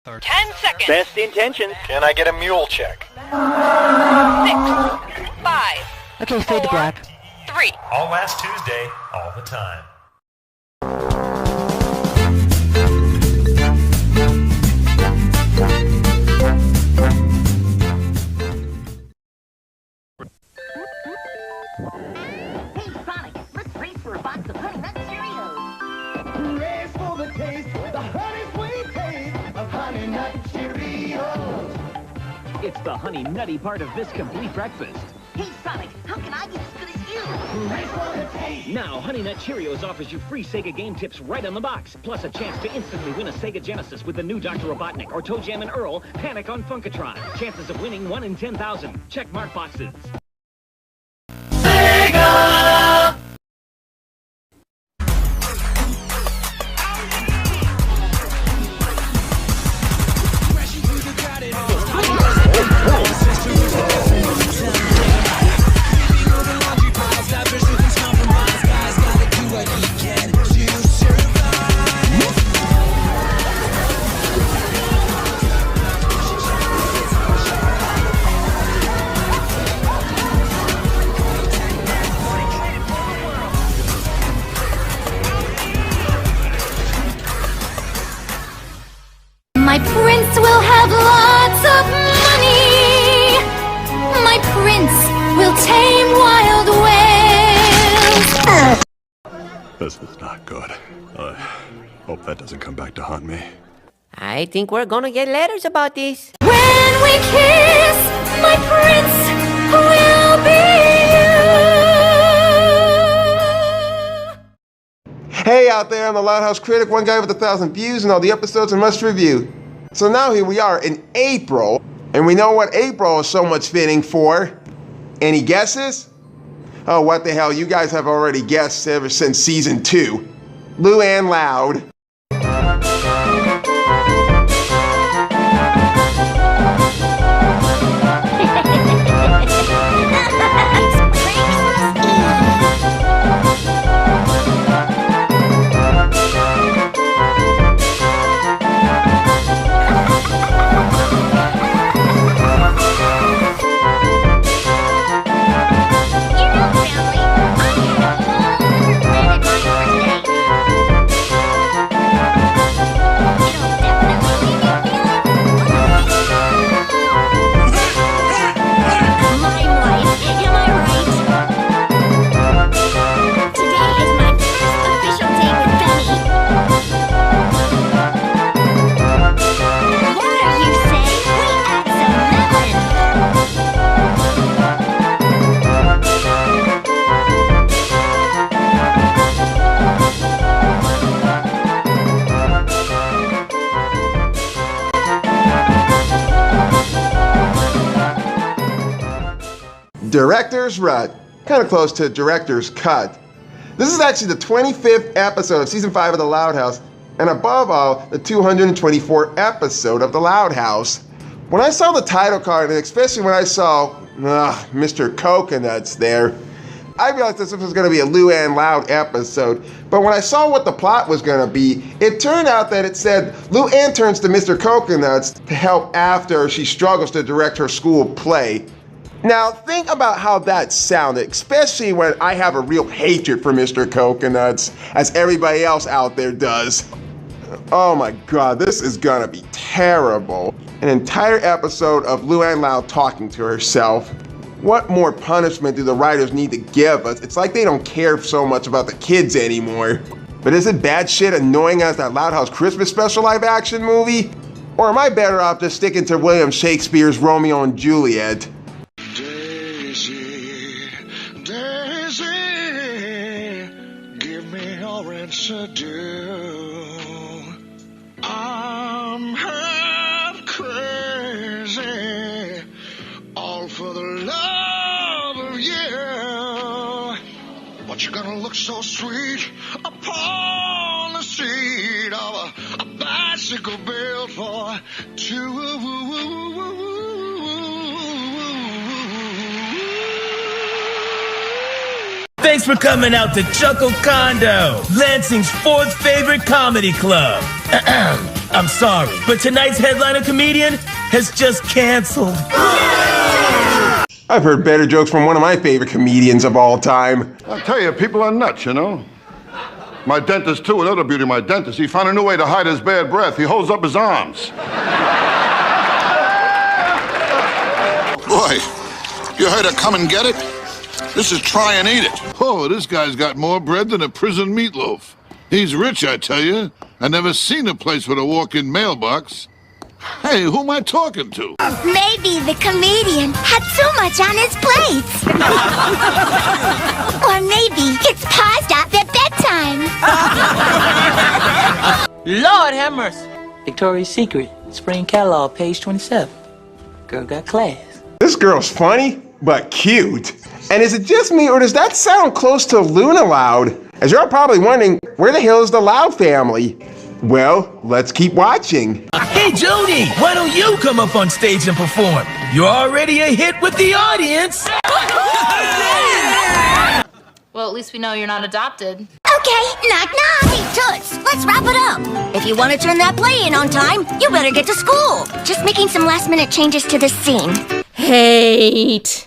10 seconds. Best intentions. Can I get a mule check? 6, 5. Okay, fade to black. 3. All last Tuesday, all the time. Hey, Sonic, let's race for a box of Honey Nut Cheerios. Race for the taste, the honey sweet taste of Honey Nut Cheerios. It's the honey nutty part of this complete breakfast. Hey, Sonic, how can I get as good as you? Race for the taste. Now, Honey Nut Cheerios offers you free Sega game tips right on the box, plus a chance to instantly win a Sega Genesis with the new Dr. Robotnik or Toe Jam and Earl Panic on Funkatron. Chances of winning 1 in 10,000. Check mark boxes. My prince will have lots of money. My prince will tame wild whales. This is not good. I hope that doesn't come back to haunt me. I think we're gonna get letters about this. When we kiss, my prince will be you. Hey out there, I'm the Loud House Critic, one guy with 1,000 views and all the episodes I must review. So now here we are in April, and we know what April is so much fitting for. Any guesses? Oh, what the hell, you guys have already guessed ever since season 2. Luan Loud. Director's Rut. Kind of close to Director's Cut. This is actually the 25th episode of Season 5 of The Loud House, and above all, the 224th episode of The Loud House. When I saw the title card, and especially when I saw Mr. Coconuts there, I realized this was going to be a Luan Loud episode. But when I saw what the plot was going to be, it turned out that it said Luan turns to Mr. Coconuts to help after she struggles to direct her school play. Now, think about how that sounded, especially when I have a real hatred for Mr. Coconuts, as everybody else out there does. Oh my god, this is gonna be terrible. An entire episode of Luan Loud talking to herself. What more punishment do the writers need to give us? It's like they don't care so much about the kids anymore. But is it bad shit annoying as that Loud House Christmas special live action movie? Or am I better off just sticking to William Shakespeare's Romeo and Juliet? To do. I'm half crazy, all for the love of you. But you're gonna look so sweet upon the street of a bicycle built for two. Thanks for coming out to Chuckle Condo, Lansing's 4th favorite comedy club. I'm sorry, but tonight's headliner comedian has just canceled. I've heard better jokes from one of my favorite comedians of all time. I'll tell you, people are nuts, you know. My dentist, too, another beauty of my dentist, he found a new way to hide his bad breath. He holds up his arms. Boy, you heard of come and get it? This is try and eat it. Oh, this guy's got more bread than a prison meatloaf. He's rich, I tell you. I never seen a place with a walk-in mailbox. Hey, who am I talking to? Maybe the comedian had so much on his plate. Or maybe it's paused off at bedtime. Lord have mercy. Victoria's Secret, Spring Catalog, page 27. Girl got class. This girl's funny, but cute. And is it just me, or does that sound close to Luna Loud? As you're all probably wondering, where the hell is the Loud family? Well, let's keep watching. Hey, Joanie, why don't you come up on stage and perform? You're already a hit with the audience. Well, at least we know you're not adopted. Okay, knock knock. Hey, Toots, let's wrap it up. If you want to turn that play in on time, you better get to school. Just making some last-minute changes to this scene. Hate.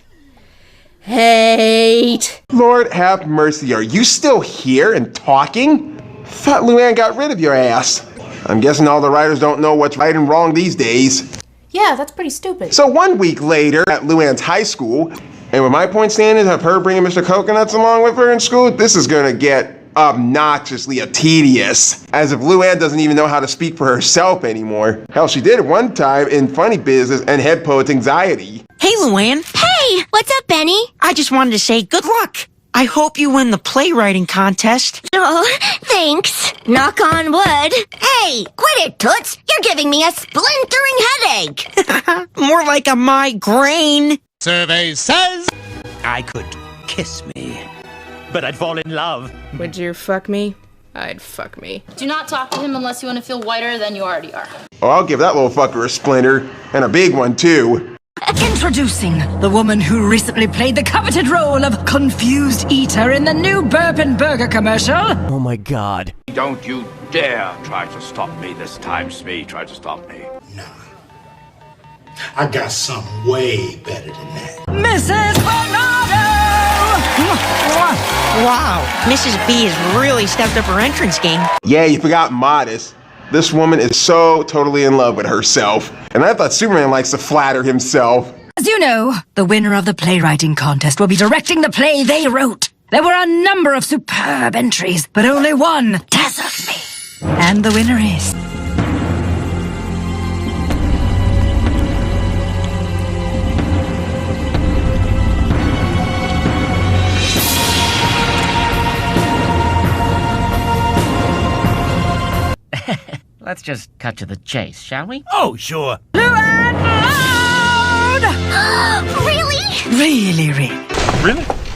Lord have mercy, are you still here and talking? Thought Luan got rid of your ass. I'm guessing all the writers don't know what's right and wrong these days. Yeah, that's pretty stupid. So 1 week later, at Luan's high school, and with my point standing of her bringing Mr. Coconuts along with her in school, this is gonna get obnoxiously tedious. As if Luan doesn't even know how to speak for herself anymore. Hell, she did it one time in Funny Business and Head Poet's Anxiety. Hey, Luan. Hey, what's up, Benny? I just wanted to say good luck. I hope you win the playwriting contest. Oh, thanks. Knock on wood. Hey, quit it, Toots. You're giving me a splintering headache. More like a migraine. Survey says I could kiss me, but I'd fall in love. Would you fuck me? I'd fuck me. Do not talk to him unless you want to feel whiter than you already are. Oh, I'll give that little fucker a splinter, and a big one too. Introducing the woman who recently played the coveted role of Confused Eater in the new Bourbon Burger commercial. Oh my god. Don't you dare try to stop me this time, Smee. Try to stop me. Nah. I got something way better than that. Mrs. Bernardo! Wow, Mrs. B has really stepped up her entrance game. Yeah, you forgot Modest. This woman is so totally in love with herself. And I thought Superman likes to flatter himself. As you know, the winner of the playwriting contest will be directing the play they wrote. There were a number of superb entries, but only one dazzled me. And the winner is... Let's just cut to the chase, shall we? Oh, sure. Luan Loud!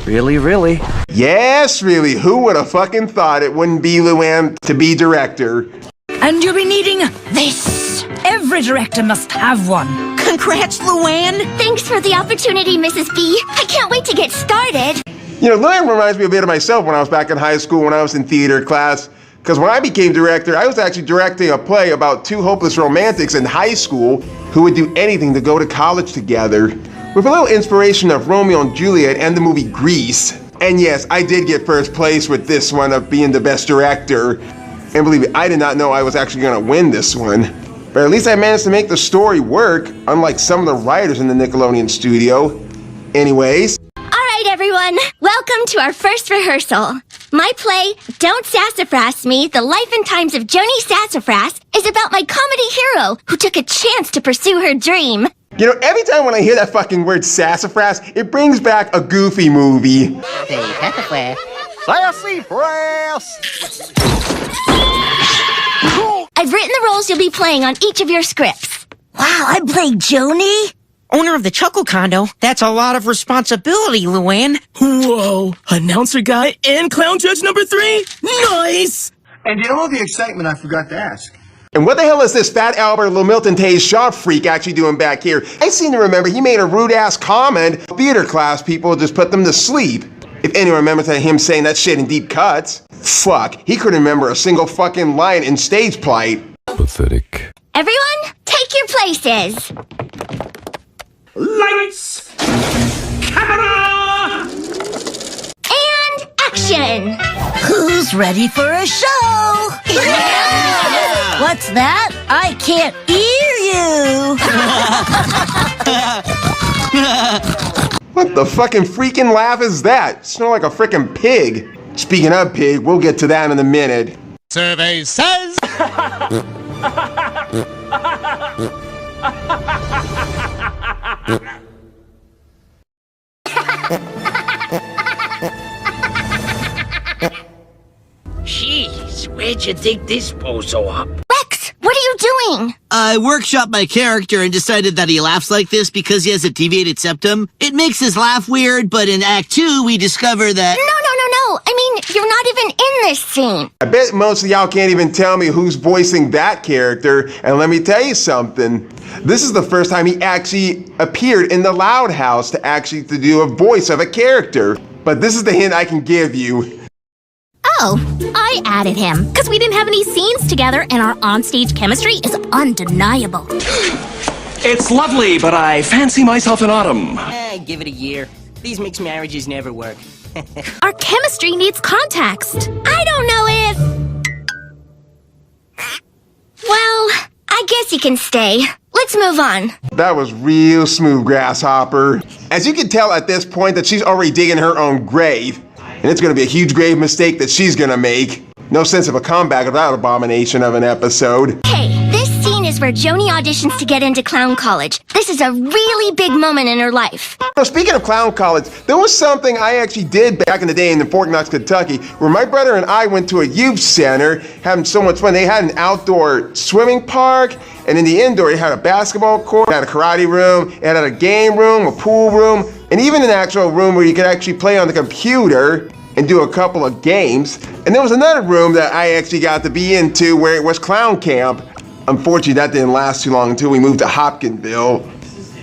Really? Really? Yes, really. Who would have fucking thought it wouldn't be Luan to be director? And you'll be needing this. Every director must have one. Congrats, Luan. Thanks for the opportunity, Mrs. B. I can't wait to get started. You know, Luan reminds me a bit of myself when I was back in high school when I was in theater class. Because when I became director, I was actually directing a play about two hopeless romantics in high school who would do anything to go to college together. With a little inspiration of Romeo and Juliet and the movie Grease. And yes, I did get first place with this one of being the best director. And believe me, I did not know I was actually gonna win this one. But at least I managed to make the story work, unlike some of the writers in the Nickelodeon studio. Anyways. All right, everyone. Welcome to our first rehearsal. My play, Don't Sassafras Me, The Life and Times of Joanie Sassafras, is about my comedy hero who took a chance to pursue her dream. You know, every time when I hear that fucking word sassafras, it brings back a Goofy movie. Sassafras. I've written the roles you'll be playing on each of your scripts. Wow, I played Joanie? Owner of the Chuckle Condo, that's a lot of responsibility, Luan. Whoa, announcer guy and clown judge number 3? Nice! And you know the excitement I forgot to ask. And what the hell is this Fat Albert Milton Tays Shaw freak actually doing back here? I seem to remember he made a rude-ass comment. Theater class people just put them to sleep. If anyone remembers him saying that shit in deep cuts. Fuck, he couldn't remember a single fucking line in Stage Plight. Pathetic. Everyone, take your places. Lights! Camera! And action! Who's ready for a show? Yeah! What's that? I can't hear you. What the fucking freaking laugh is that? You smell like a freaking pig. Speaking of pig, we'll get to that in a minute. Survey says... Jeez, where'd you dig this bozo up? Rex, what are you doing? I workshopped my character and decided that he laughs like this because he has a deviated septum. It makes his laugh weird, but in Act 2, we discover that... No. I mean, you're not even in this scene. I bet most of y'all can't even tell me who's voicing that character, and let me tell you something. This is the first time he actually appeared in the Loud House to do a voice of a character. But this is the hint I can give you. Oh, I added him, because we didn't have any scenes together and our onstage chemistry is undeniable. It's lovely, but I fancy myself in autumn. Give it a year. These mixed marriages never work. Our chemistry needs context. I don't know if... Well, I guess you can stay. Let's move on. That was real smooth, Grasshopper. As you can tell at this point that she's already digging her own grave. And it's gonna be a huge grave mistake that she's gonna make. No sense of a comeback of that abomination of an episode. Hey, this scene is where Joanie auditions to get into clown college. This is a really big moment in her life. Now, speaking of clown college, there was something I actually did back in the day in Fort Knox, Kentucky, where my brother and I went to a youth center, having so much fun. They had an outdoor swimming park, and in the indoor, it had a basketball court, it had a karate room, it had a game room, a pool room, and even an actual room where you could actually play on the computer and do a couple of games. And there was another room that I actually got to be into where it was clown camp. Unfortunately, that didn't last too long until we moved to Hopkinsville.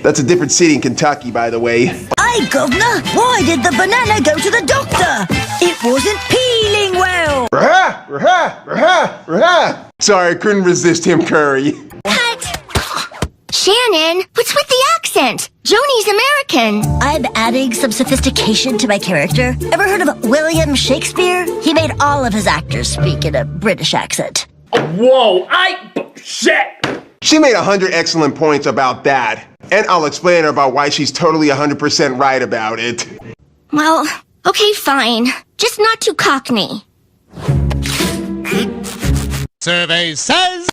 That's a different city in Kentucky, by the way. Hey, Governor, why did the banana go to the doctor? It wasn't peeling well. Sorry, I couldn't resist him, Curry. Cut! Shannon, what's with the accent? Joanie's American. I'm adding some sophistication to my character. Ever heard of William Shakespeare? He made all of his actors speak in a British accent. Whoa, shit! She made 100 excellent points about that. And I'll explain about why she's totally 100% right about it. Well, okay, fine. Just not too cockney. Survey says...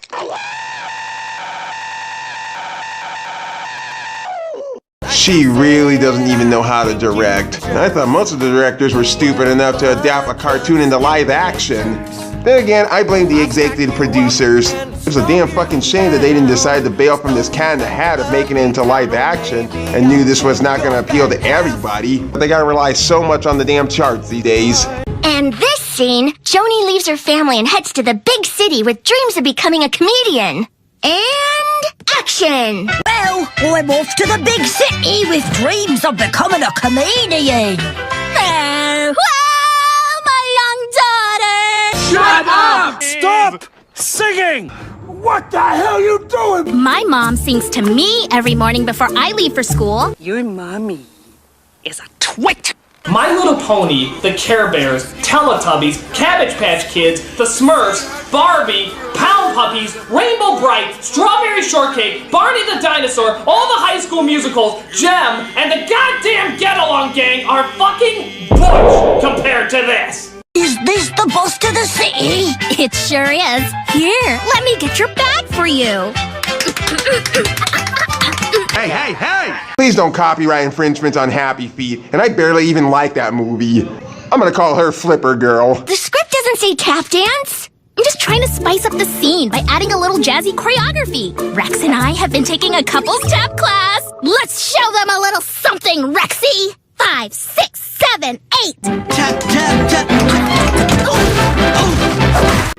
She really doesn't even know how to direct. And I thought most of the directors were stupid enough to adapt a cartoon into live action. Then again, I blame the executive producers. It's a damn fucking shame that they didn't decide to bail from this cat in the hat of making it into live action and knew this was not gonna appeal to everybody. But they gotta rely so much on the damn charts these days. And this scene, Joanie leaves her family and heads to the big city with dreams of becoming a comedian. And action! Well, I'm off to the big city with dreams of becoming a comedian. Wow, my young daughter! Shut up! Stop singing! What the hell are you doing? My mom sings to me every morning before I leave for school. Your mommy is a twit. My Little Pony, the Care Bears, Teletubbies, Cabbage Patch Kids, the Smurfs, Barbie, Pound Puppies, Rainbow Bright, Strawberry Shortcake, Barney the Dinosaur, all the High School Musicals, Gem, and the goddamn Get Along Gang are fucking butch compared to this. Is this the bus to the city? It sure is. Here, let me get your bag for you. Hey! Please don't copyright infringements on Happy Feet, and I barely even like that movie. I'm gonna call her Flipper Girl. The script doesn't say tap dance. I'm just trying to spice up the scene by adding a little jazzy choreography. Rex and I have been taking a couples tap class. Let's show them a little something, Rexy. 5, 6, 7, 8. Tap, tap, tap.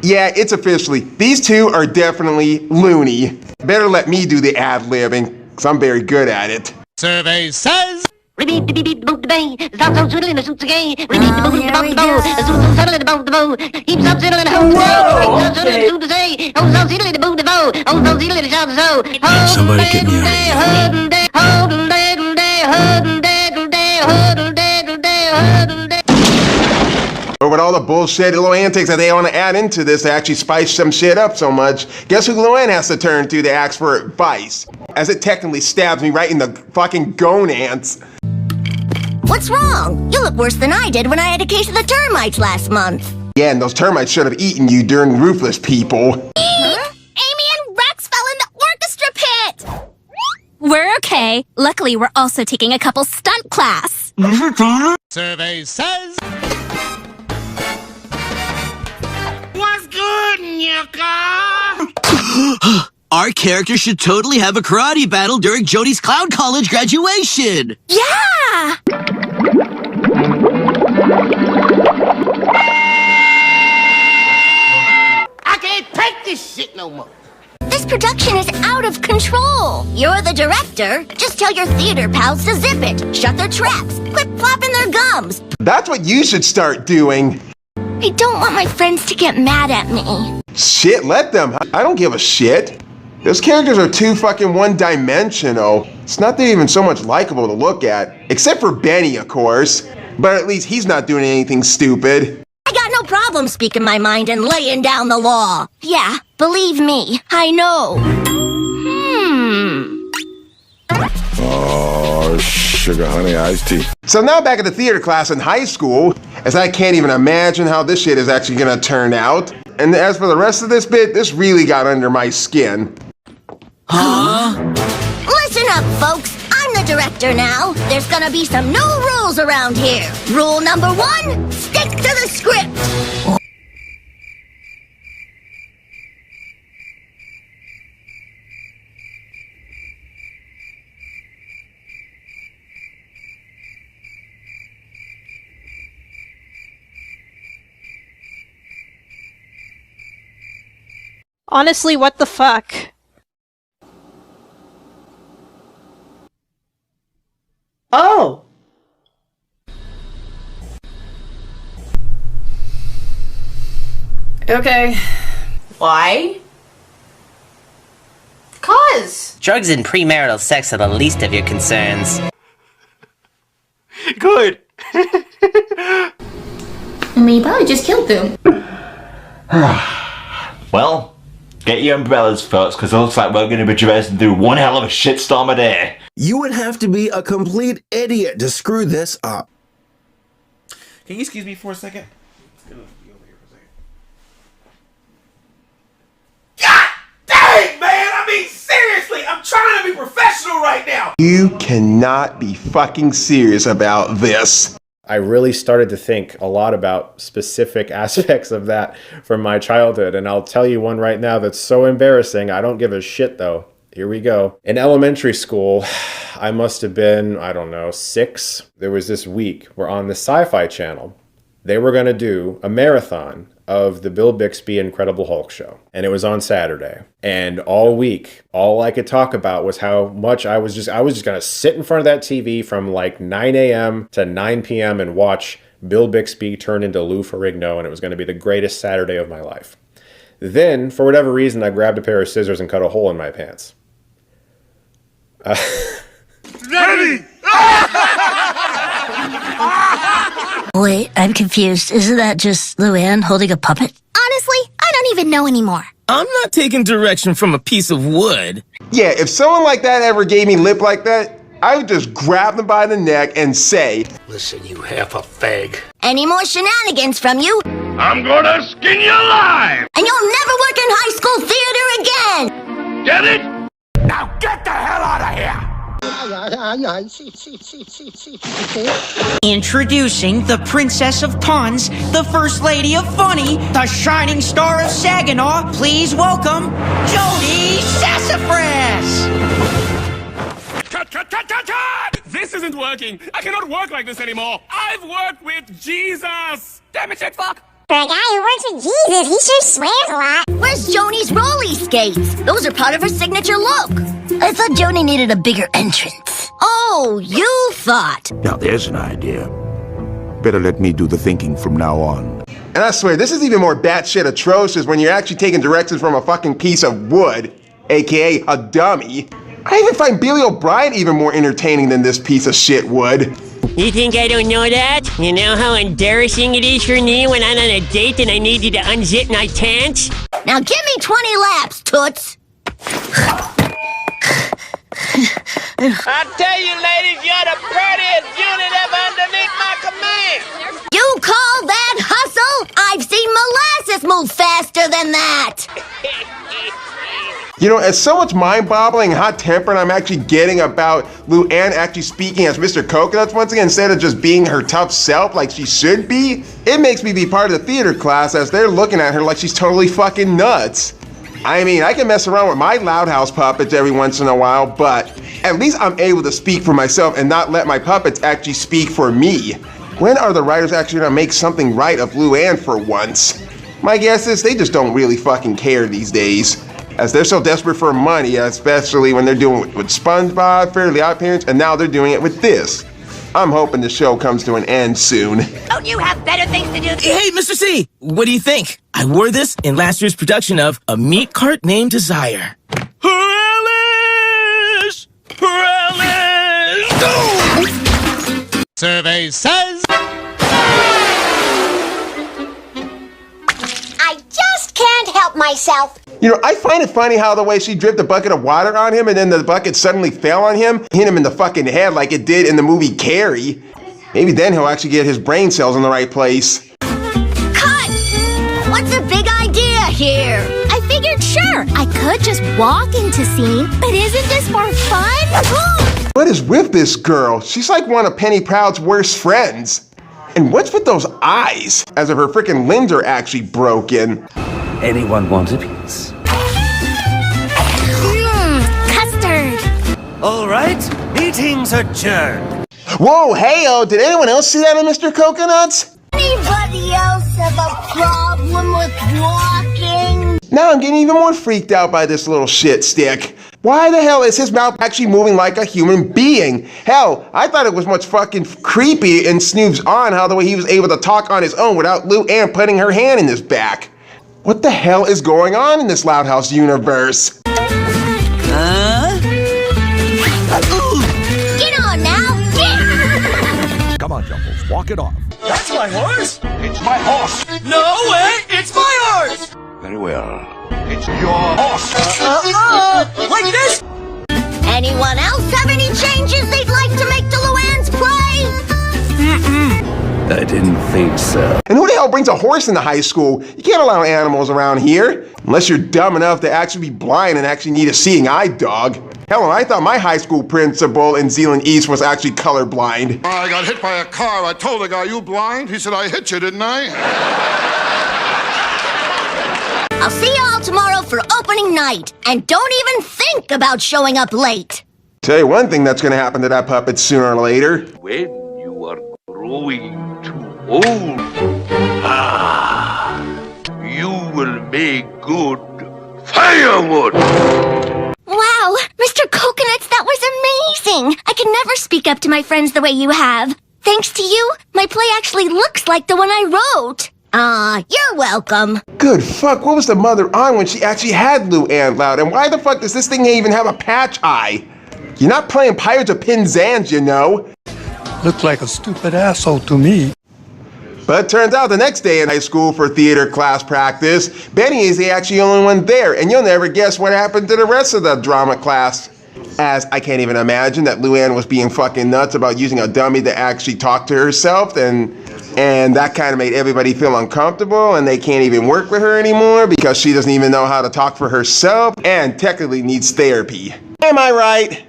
Yeah, it's officially. These two are definitely loony. Better let me do the ad-libbing, because I'm very good at it. Survey says... Repeat the beat boot the bang. Stop so twiddling the suits again. Repeat the boot the boat the bow. So settling the boat the bow. Keep stop settling the hoe today. Keep stop settling the suit to say. Oh, so settling the boot the bow. Oh, so settling the shout so. Somebody get me out of here. But with all the bullshit little antics that they want to add into this to actually spice some shit up so much, guess who Luan has to turn to ask for advice? As it technically stabs me right in the fucking gonads. What's wrong? You look worse than I did when I had a case of the termites last month. Yeah, and those termites should have eaten you during Ruthless People. Huh? Amy and Rex fell in the orchestra pit! We're okay. Luckily, we're also taking a couple stunt class. Survey says... What's good, Nyaka? Our character should totally have a karate battle during Joanie's Clown College graduation. Yeah! I can't take this shit no more. This production is out of control. You're the director. Just tell your theater pals to zip it, shut their traps, quit flopping their gums. That's what you should start doing. I don't want my friends to get mad at me. Shit, let them. I don't give a shit. Those characters are too fucking one-dimensional. It's not that even so much likable to look at. Except for Benny, of course. But at least he's not doing anything stupid. I got no problem speaking my mind and laying down the law. Yeah, believe me, I know. Oh, sugar honey iced tea. So now back at the theater class in high school, as I can't even imagine how this shit is actually gonna turn out. And as for the rest of this bit, this really got under my skin. Huh? Listen up, folks. I'm the director now. There's gonna be some new rules around here. Rule number 1, stick to the script. Honestly, what the fuck? Oh! Okay. Why? Cause! Drugs and premarital sex are the least of your concerns. Good! I mean, you probably just killed them. Well, get your umbrellas, folks, because it looks like we're going to be traversing through one hell of a shitstorm a day. You would have to be a complete idiot to screw this up. Can you excuse me for a second? God dang, man! I mean, seriously, I'm trying to be professional right now! You cannot be fucking serious about this. I really started to think a lot about specific aspects of that from my childhood, and I'll tell you one right now that's so embarrassing. I don't give a shit, though. Here we go. In elementary school, I must have been, I don't know, 6. There was this week where on the Sci-Fi Channel, they were going to do a marathon of the Bill Bixby Incredible Hulk show. And it was on Saturday. And all week, all I could talk about was how much I was just going to sit in front of that TV from like 9 a.m. to 9 p.m. and watch Bill Bixby turn into Lou Ferrigno, and it was going to be the greatest Saturday of my life. Then, for whatever reason, I grabbed a pair of scissors and cut a hole in my pants. Ready! Wait, I'm confused. Isn't that just Luan holding a puppet? Honestly, I don't even know anymore. I'm not taking direction from a piece of wood. Yeah, if someone like that ever gave me lip like that, I would just grab them by the neck and say, "Listen, you half a fag. Any more shenanigans from you, I'm gonna skin you alive! and you'll never work in high school theater again! Get it? Now get the hell out of here! Introducing the Princess of Puns, the First Lady of Funny, the Shining Star of Saginaw. Please welcome Joanie Sassafras! Cut! This isn't working! I cannot work like this anymore! I've worked with Jesus! Damn it, shit fuck! For a guy who works with Jesus, he sure swears a lot. Where's Joanie's rolly skates? Those are part of her signature look. I thought Joanie needed a bigger entrance. Oh, So you thought. Now there's an idea. Better let me do the thinking from now on. And I swear, this is even more batshit atrocious when you're actually taking directions from a fucking piece of wood, aka a dummy. I even find Billy O'Brien even more entertaining than this piece of shit would. You think I don't know that? You know how embarrassing it is for me when I'm on a date and I need you to unzip my pants? Now give me 20 laps, Toots. I tell you, ladies, you're the prettiest unit ever underneath my command. You call that hustle? I've seen molasses move faster than that. You know, it's so much mind-boggling and hot-tempered I'm actually getting about Luan actually speaking as Mr. Coconuts once again instead of just being her tough self like she should be. It makes me be part of the theater class as they're looking at her like she's totally fucking nuts. I mean, I can mess around with my Loud House puppets every once in a while, but at least I'm able to speak for myself and not let my puppets actually speak for me. When are the writers actually gonna make something right of Luan for once? My guess is they just don't really fucking care these days, as they're so desperate for money, especially when they're doing it with SpongeBob, Fairly Odd Parents, and now they're doing it with this. I'm hoping the show comes to an end soon. Don't you have better things to do? Hey, Mr. C, what do you think? I wore this in last year's production of A Meat Cart Named Desire. Relish! Relish! Go! Survey says... I just can't help myself. You know, I find it funny how the way she dripped a bucket of water on him and then the bucket suddenly fell on him, hit him in the fucking head like it did in the movie Carrie. Maybe then he'll actually get his brain cells in the right place. Cut! What's the big idea here? I figured, sure, I could just walk into scene, but isn't this more fun? What is with this girl? She's like one of Penny Proud's worst friends. And what's with those eyes? As if her freaking limbs are actually broken. Anyone want a piece? Custard. All right, meeting's adjourned. Whoa, hey-o, did anyone else see that on Mr. Coconuts? Anybody else have a problem with walking? Now I'm getting even more freaked out by this little shit stick. Why the hell is his mouth actually moving like a human being? Hell, I thought it was much fucking creepy in Snoop's on how the way he was able to talk on his own without Luan putting her hand in his back. What the hell is going on in this Loud House universe? Get on now, get! Come on, Jumbles, walk it off. That's my horse! It's my horse. No way! It's my horse! Very well. It's your horse. Like this? Anyone else have any changes they'd like to make to Luan's play? I didn't think so. And who the hell brings a horse into high school? You can't allow animals around here. Unless you're dumb enough to actually be blind and actually need a seeing eye dog. Hell, I thought my high school principal in Zeeland East was actually colorblind. I got hit by a car. I told the guy, "You blind?" He said, "I hit you, didn't I?" I'll see y'all tomorrow for opening night. And don't even think about showing up late. Tell you one thing that's gonna happen to that puppet sooner or later. When you are growing too old, you will make good firewood. Wow, Mr. Coconuts, that was amazing! I can never speak up to my friends the way you have. Thanks to you, my play actually looks like the one I wrote. You're welcome. Good fuck, what was the mother on when she actually had Luan Loud? And why the fuck does this thing even have a patch eye? You're not playing Pirates of Penzance, you know. Looked like a stupid asshole to me. But it turns out the next day in high school for theater class practice, Benny is the actually only one there, and you'll never guess what happened to the rest of the drama class. As I can't even imagine that Luan was being fucking nuts about using a dummy to actually talk to herself, and that kind of made everybody feel uncomfortable, and they can't even work with her anymore because she doesn't even know how to talk for herself and technically needs therapy. Am I right?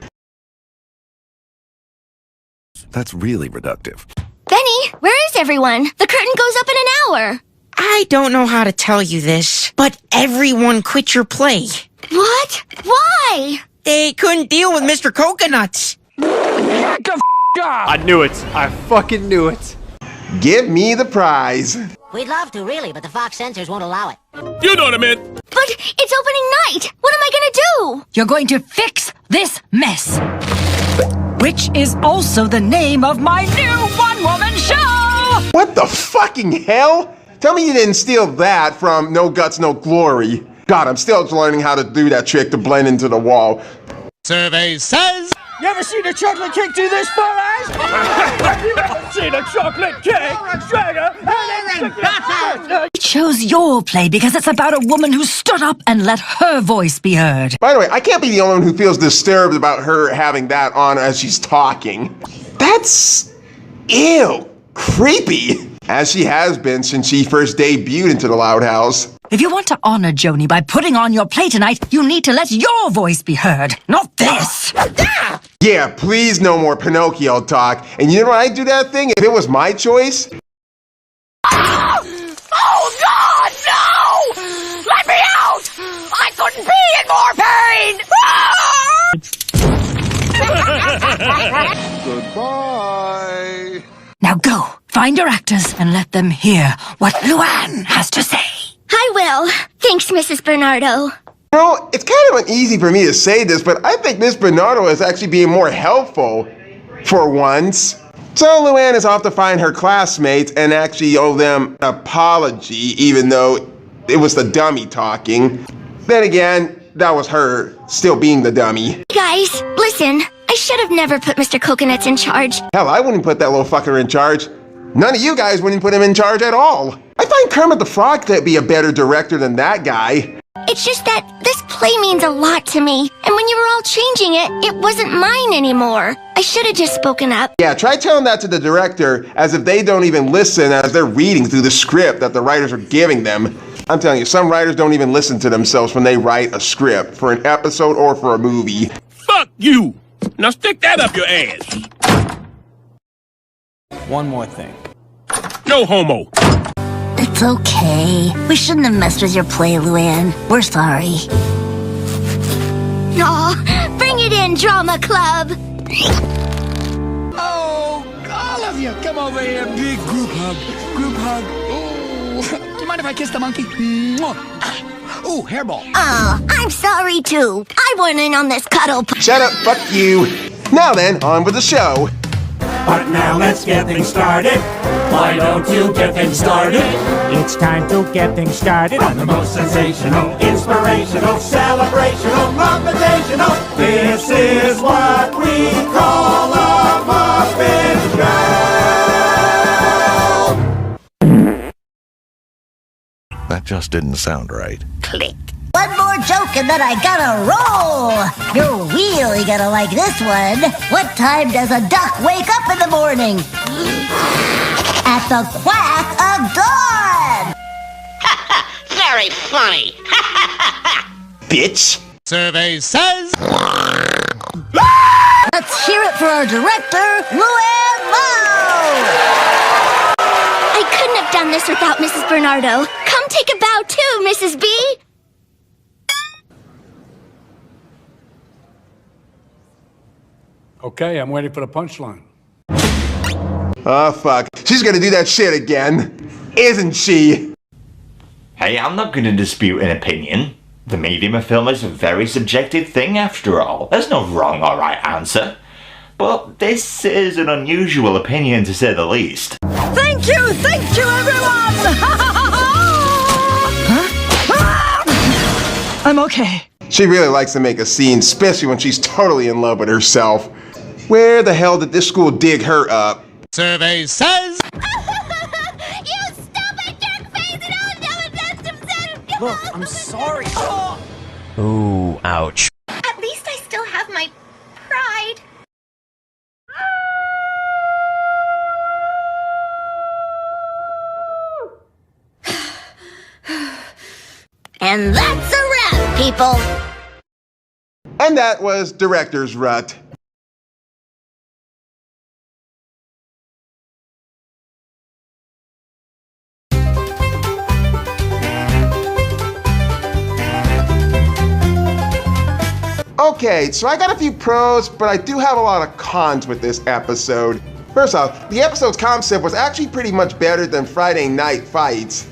That's really reductive. Benny, where is everyone? The curtain goes up in an hour. I don't know how to tell you this, but everyone quit your play. What? Why? They couldn't deal with Mr. Coconuts. I knew it. I fucking knew it. Give me the prize. We'd love to, really, but the Fox censors won't allow it. You know what I meant. But it's opening night. What am I gonna do? You're going to fix this mess. which is also the name of my new one-woman show! What the fucking hell? Tell me you didn't steal that from No Guts, No Glory. God, I'm still learning how to do that trick to blend into the wall. Survey says... You ever seen a chocolate cake do this for us? Have you ever seen a chocolate cake? I chose your play because it's about a woman who stood up and let her voice be heard. By the way, I can't be the only one who feels disturbed about her having that on as she's talking. That's... ew. Creepy. As she has been since she first debuted into the Loud House. If you want to honor Joanie by putting on your play tonight, you need to let your voice be heard, not this. Yeah, please no more Pinocchio talk. And you know what I'd do that thing if it was my choice? Oh God, no! Let me out! I couldn't be in more pain! Goodbye. Now go, find your actors and let them hear what Luan has to say. I will. Thanks, Mrs. Bernardo. You know, it's kind of uneasy for me to say this, but I think Miss Bernardo is actually being more helpful for once. So Luan is off to find her classmates and actually owe them an apology, even though it was the dummy talking. Then again, that was her still being the dummy. Guys, listen. I should have never put Mr. Coconuts in charge. Hell, I wouldn't put that little fucker in charge. None of you guys wouldn't put him in charge at all. I find Kermit the Frog to be a better director than that guy. It's just that this play means a lot to me, and when you were all changing it, it wasn't mine anymore. I should have just spoken up. Yeah, try telling that to the director as if they don't even listen as they're reading through the script that the writers are giving them. I'm telling you, some writers don't even listen to themselves when they write a script for an episode or for a movie. Fuck you! Now stick that up your ass! One more thing. No homo! It's okay. We shouldn't have messed with your play, Luan. We're sorry. Aw, bring it in, Drama Club! Oh, all of you, come over here. Big group hug. Group hug. Oh, do you mind if I kiss the monkey? Ooh, hairball. Oh, I'm sorry too. I went in on this cuddle. Shut up, fuck you. Now then, on with the show. But now let's get things started. Why don't you get things started? It's time to get things started On the most sensational, inspirational, celebrational, motivational. This is what we call a Muppet Show. That just didn't sound right. Click. One more joke and then I gotta roll. You're really gonna like this one. What time does a duck wake up in the morning? At the quack of dawn. Very funny. Bitch. Survey says... Let's hear it for our director, Luan Lowe. I couldn't have done this without Mrs. Bernardo. Come take a bow too, Mrs. B. Okay, I'm waiting for the punchline. Oh, fuck. She's gonna do that shit again. Isn't she? Hey, I'm not going to dispute an opinion. The medium of film is a very subjective thing after all. There's no wrong or right answer. But this is an unusual opinion to say the least. Thank you, everyone! Huh? I'm okay. She really likes to make a scene, especially when she's totally in love with herself. Where the hell did this school dig her up? Survey says... Look, I'm sorry. Ooh, ouch. At least I still have my pride. And that's a wrap, people. And that was Director's Rut. Okay, so I got a few pros, but I do have a lot of cons with this episode. First off, the episode's concept was actually pretty much better than Friday Night Fights.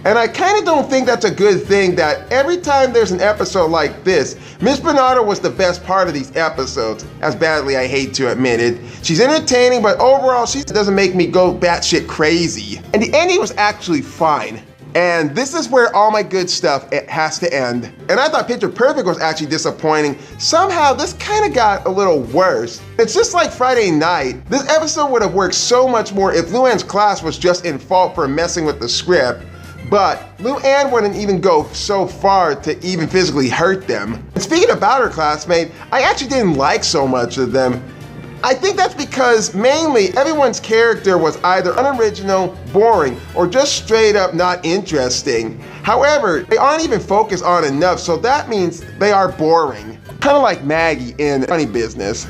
And I kind of don't think that's a good thing that every time there's an episode like this, Miss Bernardo was the best part of these episodes, as badly I hate to admit it. She's entertaining, but overall she doesn't make me go batshit crazy. And the ending was actually fine. And this is where all my good stuff has to end. And I thought Picture Perfect was actually disappointing. Somehow this kind of got a little worse. It's just like Friday Night. This episode would have worked so much more if Luan's class was just in fault for messing with the script. But Luan wouldn't even go so far to even physically hurt them. And speaking about her classmate, I actually didn't like so much of them. I think that's because mainly everyone's character was either unoriginal, boring, or just straight up not interesting. However, they aren't even focused on enough, so that means they are boring. Kind of like Maggie in Funny Business.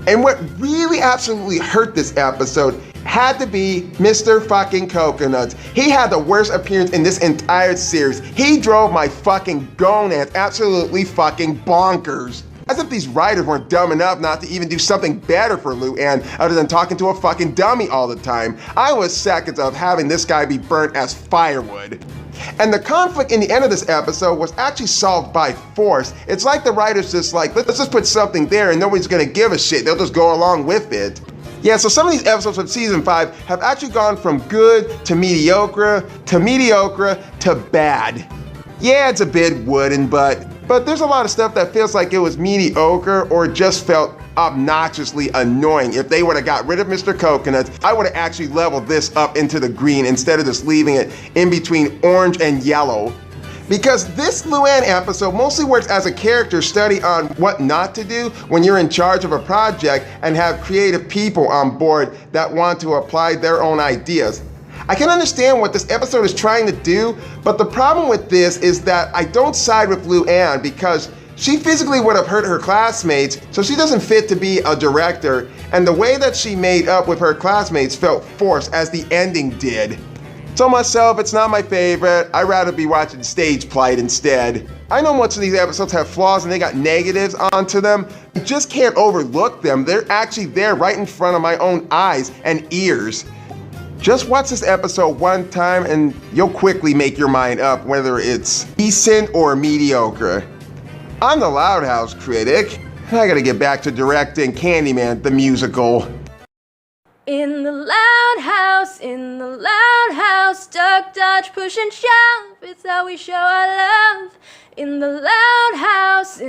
And what really absolutely hurt this episode had to be Mr. fucking Coconuts. He had the worst appearance in this entire series. He drove my fucking gonads absolutely fucking bonkers. As if these writers weren't dumb enough not to even do something better for Luan other than talking to a fucking dummy all the time. I was seconds of having this guy be burnt as firewood. And the conflict in the end of this episode was actually solved by force. It's like the writers just like, let's just put something there and nobody's gonna give a shit. They'll just go along with it. Yeah, so some of these episodes of season 5 have actually gone from good to mediocre to bad. Yeah, it's a bit wooden, but there's a lot of stuff that feels like it was mediocre or just felt obnoxiously annoying. If they would have got rid of Mr. Coconuts, I would have actually leveled this up into the green instead of just leaving it in between orange and yellow. Because this Luan episode mostly works as a character study on what not to do when you're in charge of a project and have creative people on board that want to apply their own ideas. I can understand what this episode is trying to do, but the problem with this is that I don't side with Luan because she physically would have hurt her classmates, so she doesn't fit to be a director, and the way that she made up with her classmates felt forced as the ending did. So myself, it's not my favorite. I'd rather be watching Stage Plight instead. I know most of these episodes have flaws and they got negatives onto them. You just can't overlook them. They're actually there right in front of my own eyes and ears. Just watch this episode one time and you'll quickly make your mind up whether it's decent or mediocre. I'm the Loud House critic. I gotta get back to directing Candyman the musical. In the loud house, duck, dodge, push and shove, it's how we show our love. In the loud house,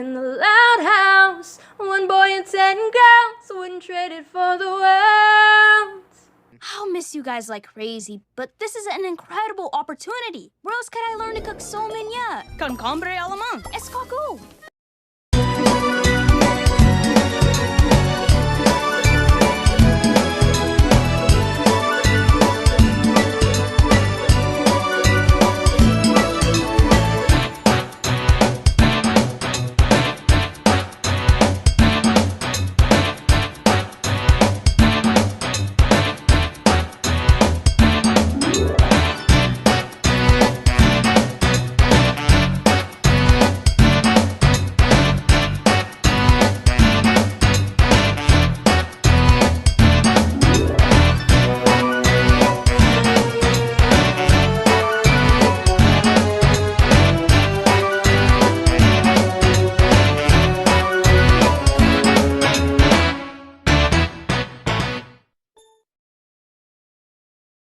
one boy and 10 girls wouldn't trade it for the world. I'll miss you guys like crazy, but this is an incredible opportunity. Where else could I learn to cook so minya? Concombre alemán, escargot.